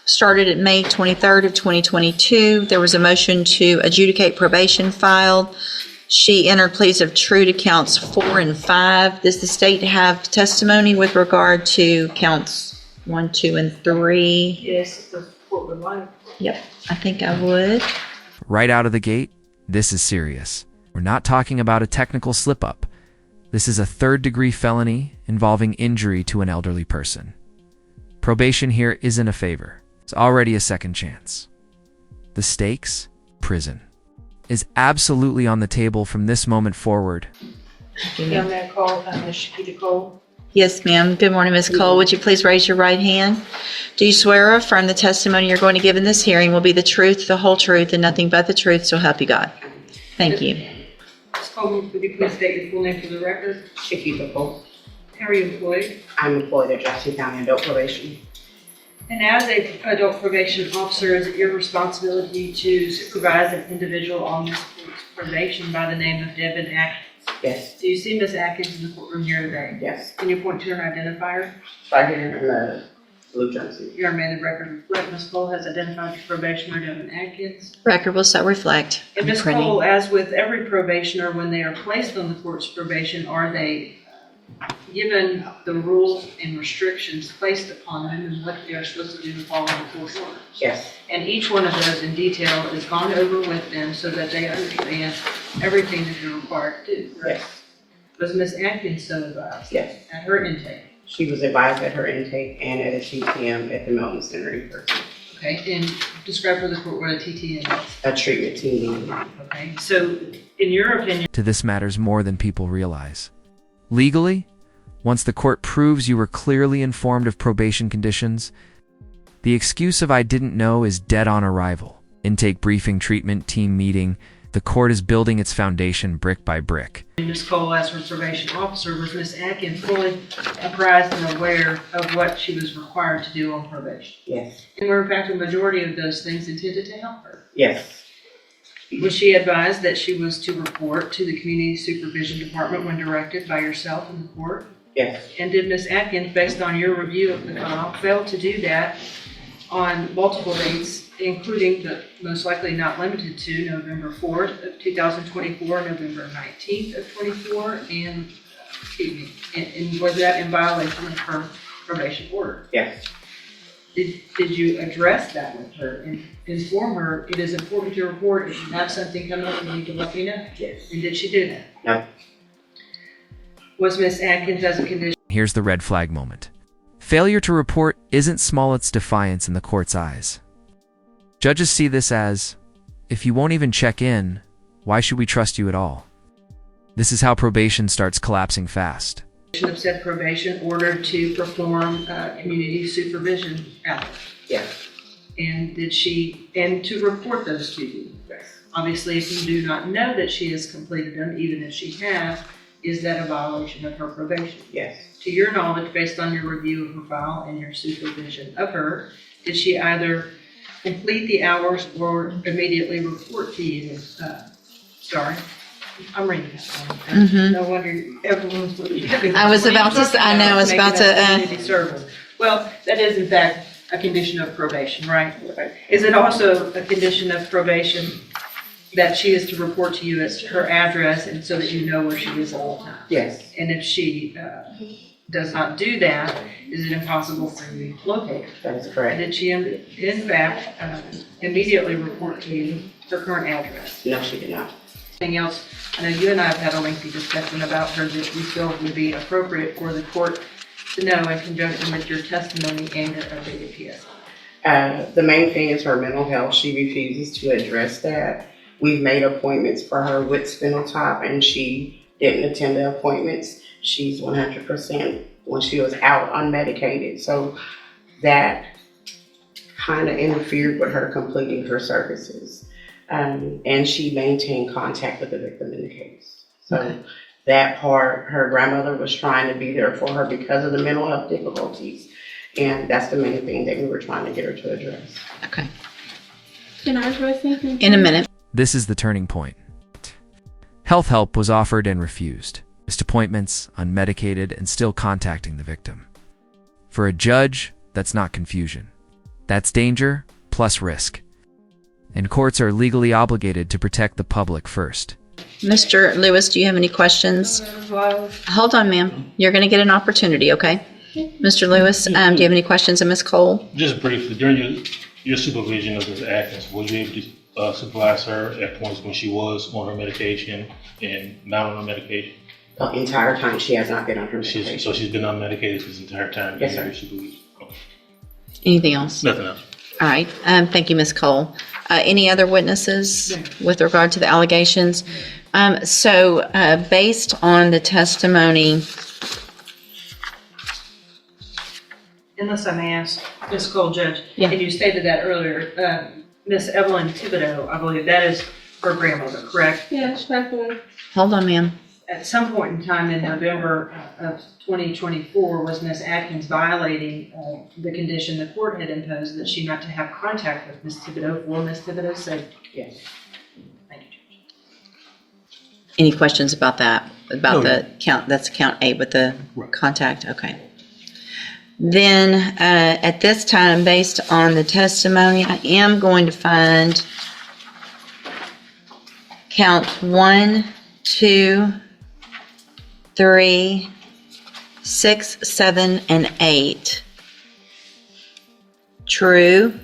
started at May 23rd of 2022. There was a motion to adjudicate probation filed. She entered pleas of true to counts 4 and 5. Does the state have testimony with regard to counts 1, 2, and 3? Yes, the court would like. Yep, I think I would. Right out of the gate, this is serious. We're not talking about a technical slip-up. This is a third-degree felony involving injury to an elderly person. Probation here isn't a favor. It's already a second chance. The stakes, prison, is absolutely on the table from this moment forward. Young man Cole, Ms. Shakita Cole. Yes, ma'am. Good morning, Ms. Cole. Would you please raise your right hand? Do you swear or affirm the testimony you're going to give in this hearing will be the truth, the whole truth, and nothing but the truth, so help you God? Thank you. Ms. Cole, would you please state your full name for the record? Shakita Cole. How are you employed? I'm employed at Jackson County Adult Probation. And as an adult probation officer, is it your responsibility to supervise an individual on this court's probation by the name of Devon Atkins? Yes. Do you see Ms. Atkins in the courtroom here today? Yes. Can you point to her and identify her? Right here in the blue jumpsuit. Your amended record reflect Ms. Cole has identified your probationer, Devon Atkins. Record will so reflect. And Ms. Printing. Cole, as with every probationer, when they are placed on the court's probation, are they given the rules and restrictions placed upon them and what they are supposed to do to follow the court order? Yes. And each one of those in detail is gone over with them so that they understand everything that they're required to do, correct? Yes. Was Ms. Atkins so advised? Yes. At her intake? She was advised at her intake and at a TTM at the Milton Center in person. Okay, and describe for the court what a TTM is. A treatment team meeting. Okay, so in your opinion, To this matters more than people realize. Legally, once the court proves you were clearly informed of probation conditions, the excuse of "I didn't know" is dead on arrival. Intake briefing, treatment team meeting, the court is building its foundation brick by brick. Ms. Cole, as her probation officer, was Ms. Atkins fully apprised and aware of what she was required to do on probation? Yes. And were in fact a majority of those things intended to help her? Yes. Was she advised that she was to report to the Community Supervision Department when directed by yourself and the court? Yes. And did Ms. Atkins, based on your review of the file, fail to do that on multiple dates, including but most likely not limited to November 4th of 2024, November 19th of 24, and was that in violation of her probation order? Yes. Did you address that with her and inform her it is important to report if you have something come up you need to let me know? Yes. And did she do that? No. Was Ms. Atkins as a condition? Here's the red flag moment. Failure to report isn't Smollett's defiance in the court's eyes. Judges see this as, if you won't even check in, why should we trust you at all? This is how probation starts collapsing fast. Of said probation ordered to perform community supervision hours. Yes. And to report those to you. Yes. Obviously, if you do not know that she has completed them, even if she has, is that a violation of her probation? Yes. To your knowledge, based on your review of her file and your supervision of her, did she either complete the hours or immediately report to you? Sorry, I'm reading that one. No wonder everyone's looking at me. I was about to say, I know, I was about to, Community service. Well, that is in fact a condition of probation, right? Is it also a condition of probation that she is to report to you as her address and so that you know where she is at all times? Yes. And if she does not do that, is it impossible for you to locate her? That is And correct. did she in fact immediately report to you her current address? No, she did not. Anything else? I know you and I have had a lengthy discussion about her that you feel would be appropriate for the court to know in conjunction with your testimony and your updated PSI. The main thing is her mental health. She refuses to address that. We've made appointments for her with Spinaltop and she didn't attend the appointments. She's 100% when she was out unmedicated. So that kind of interfered with her completing her services. And she maintained contact with the victim in the case. So that part, her grandmother was trying to be there for her because of the mental health difficulties. And that's the main thing that we were trying to get her to address. Okay. Can I address anything? In a minute. This is the turning point. Health help was offered and refused. Missed appointments, unmedicated, and still contacting the victim. For a judge, that's not confusion. That's danger plus risk. And courts are legally obligated to protect the public first. Mr. Lewis, do you have any questions? Hold on, ma'am. You're going to get an opportunity, okay? Mr. Lewis, do you have any questions of Ms. Cole? Just briefly, during your supervision of Ms. Atkins, were you able to supervise her at points when she was on her medication and not on her medication? The entire time she has not been on her medication. So she's been unmedicated this entire time? Yes, sir. Your supervision? Okay. Anything else? Nothing else. All right. Thank you, Ms. Cole. Any other witnesses with regard to the allegations? Based on the testimony, Unless I may ask, Ms. Cole, Judge, Yeah. and you stated that earlier, Ms. Evelyn Thibodeau, I believe that is her grandmother, correct? Yes, respectfully. hold on, ma'am. At some point in time in November of 2024, was Ms. Atkins violating the condition the court had imposed that she not to have contact with Ms. Thibodeau for Ms. Thibodeau's safety? Yes. Thank you, Judge. Any questions about that? About No. the count, that's count A with the Right. contact? Okay. Then, at this time, based on the testimony, I am going to find count 1, 2, 3, 6, 7, and 8 true.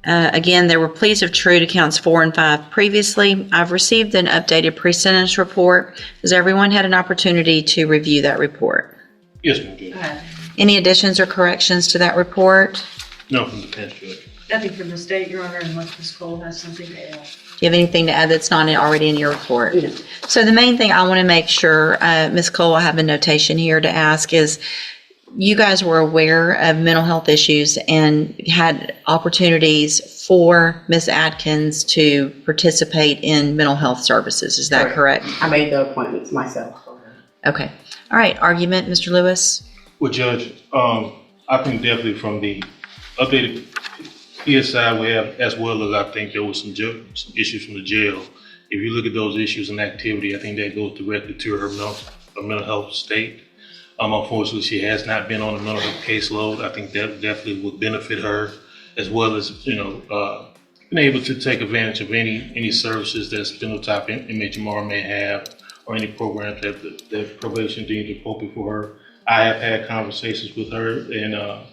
Again, there were pleas of true to counts 4 and 5 previously. I've received an updated pre-sentence report. Has everyone had an opportunity to review that report? Yes, ma'am, Judge. Any additions or corrections to that report? No, from the bench, Judge. Nothing from the state, Your Honor, unless Ms. Cole has something to add. Do you have anything to add that's not already in your report? No. So the main thing I want to make sure, Ms. Cole, I have a notation here to ask is, you guys were aware of mental health issues and had opportunities for Ms. Atkins to participate in mental health services. Is that correct? I made the appointments myself. Okay. All right. Argument, Mr. Lewis? Well, Judge, I think definitely from the updated PSI we have, as well as I think there was some issues from the jail. If you look at those issues and activity, I think that goes directly to her mental health state. Unfortunately, she has not been on a mental health caseload. I think that definitely would benefit her, as well as, being able to take advantage of any services that phenotype MHMR may have, or any programs that probation deems appropriate for her. I have had conversations with her, and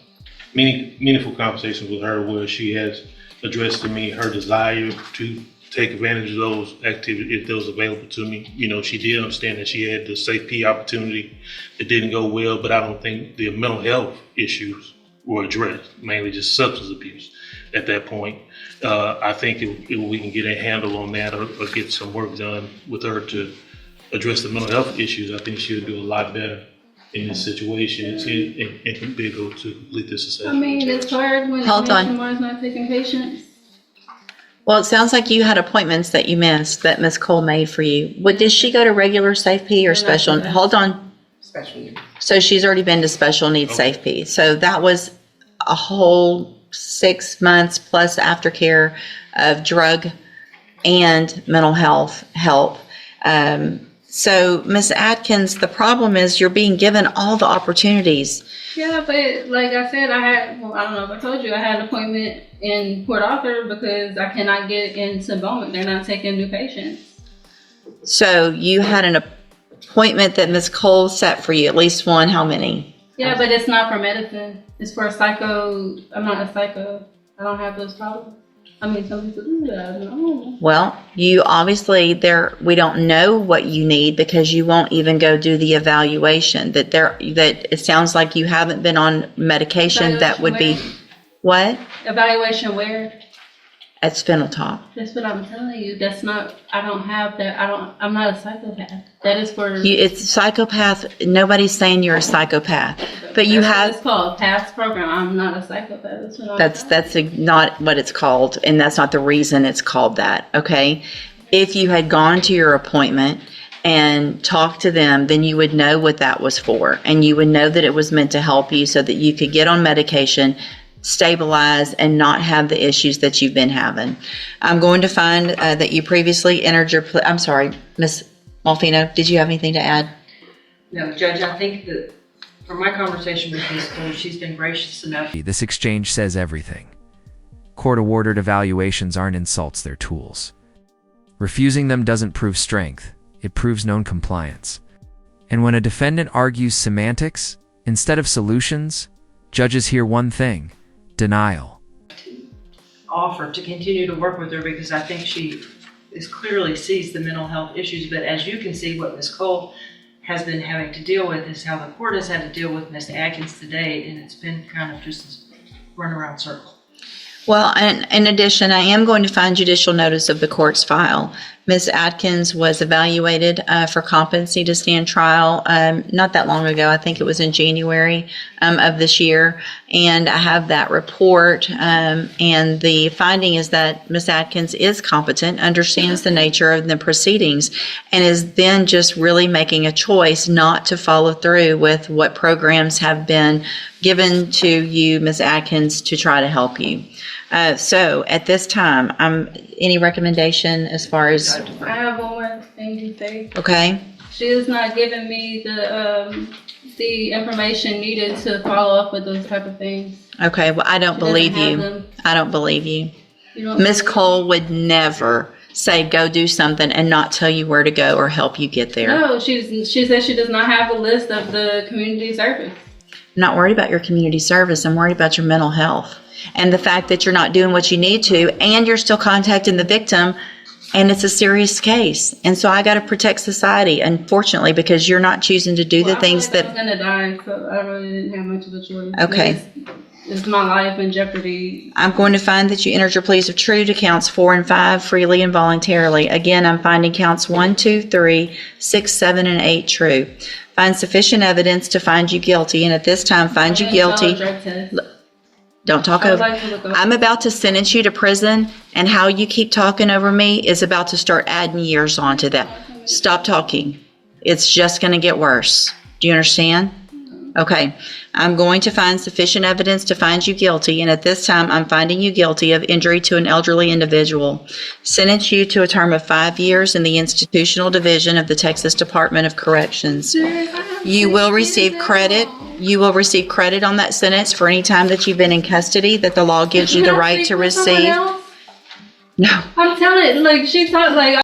meaningful conversations with her, where she has addressed to me her desire to take advantage of those activities if those available to me. She did understand that she had the safety opportunity. It didn't go well, but I don't think the mental health issues were addressed, mainly just substance abuse at that point. I think if we can get a handle on that, or get some work done with her to address the mental health issues, I think she'll do a lot better in this situation and be able to complete this assessment. I mean, it's hard when Hold on. is not taking patients. Well, it sounds like you had appointments that you missed that Ms. Cole made for you. Did she go to regular Safe P or special? Hold on. Special needs. So she's already been to special needs Okay. Safe P. So that was a whole 6 months plus aftercare of drug and mental health help. So Ms. Atkins, the problem is you're being given all the opportunities. Yeah, but like I said, I don't know if I told you, I had an appointment in Port Arthur because I cannot get into Bowman. They're not taking new patients. So you had an appointment that Ms. Cole set for you, at least one, how many? Yeah, but it's not for medicine. It's for psycho. I'm not a psycho. I don't have those problems. I mean, some people do that. I don't know. Well, you obviously we don't know what you need because you won't even go do the evaluation. That it sounds like you haven't been on medication that would be what? Evaluation where? At Spinal Top. That's what I'm telling you. That's not, I don't have that. I'm not a psychopath. That is for. It's psychopath. Nobody's saying you're a psychopath, but you That's what have. it's called past program. I'm not a psychopath. That's what I'm That's not what it's called, and that's not the reason it's called that. Okay, if you had gone to your appointment and talked to them, then you would know what that was for, and you would know that it was meant to help you so that you could get on medication, stabilize, and not have the issues that you've been having. I'm going to find that you previously entered your. I'm sorry, Ms. Malfino. Did you have anything to add? No, Judge, I think that From my conversation with Ms. Cole, she's been gracious enough. This exchange says everything. Court-awarded evaluations aren't insults, they're tools. Refusing them doesn't prove strength, it proves non-compliance. And when a defendant argues semantics instead of solutions, judges hear one thing: denial. Offer to continue to work with her because I think she clearly sees the mental health issues. But as you can see, what Ms. Cole has been having to deal with is how the court has had to deal with Ms. Atkins today, and it's been kind of just a runaround circle. Well, and in addition, I am going to find judicial notice of the court's file. Ms. Atkins was evaluated for competency to stand trial not that long ago. I think it was in January of this year. And I have that report. And the finding is that Ms. Atkins is competent, understands the nature of the proceedings, and is then just really making a choice not to follow through with what programs have been given to you, Ms. Atkins, to try to help you. So at this time, any recommendation as far as, I have one more thing to say. okay? She is not giving me the information needed to follow up with those type of things. Okay, well, I don't She believe doesn't have you. them. I don't believe you. You don't Ms. believe- Cole would never say, go do something and not tell you where to go or help you get there. No, she says she does not have a list of the community service. I'm not worried about your community service. I'm worried about your mental health. And the fact that you're not doing what you need to, and you're still contacting the victim, and it's a serious case. And so I got to protect society, unfortunately, because you're not choosing to do the things I was that, gonna die, so I really didn't have much of a choice. Okay. It's my life in jeopardy. I'm going to find that you entered your pleas of true to counts 4 and 5 freely and voluntarily. Again, I'm finding counts 1, 2, 3, 6, 7, and 8 true. Find sufficient evidence to find you guilty, and at this time, find you guilty. Don't talk over. I'm about to sentence you to prison, and how you keep talking over me is about to start adding years onto that. Stop talking. It's just going to get worse. Do you understand? Okay. I'm going to find sufficient evidence to find you guilty, and at this time, I'm finding you guilty of injury to an elderly individual. Sentence you to a term of 5 years in the institutional division of the Texas Department of Corrections. You will receive credit. You will receive credit on that sentence for any time that you've been in custody that the law gives you the right to receive. No. No. I'm telling, like, she thought, like,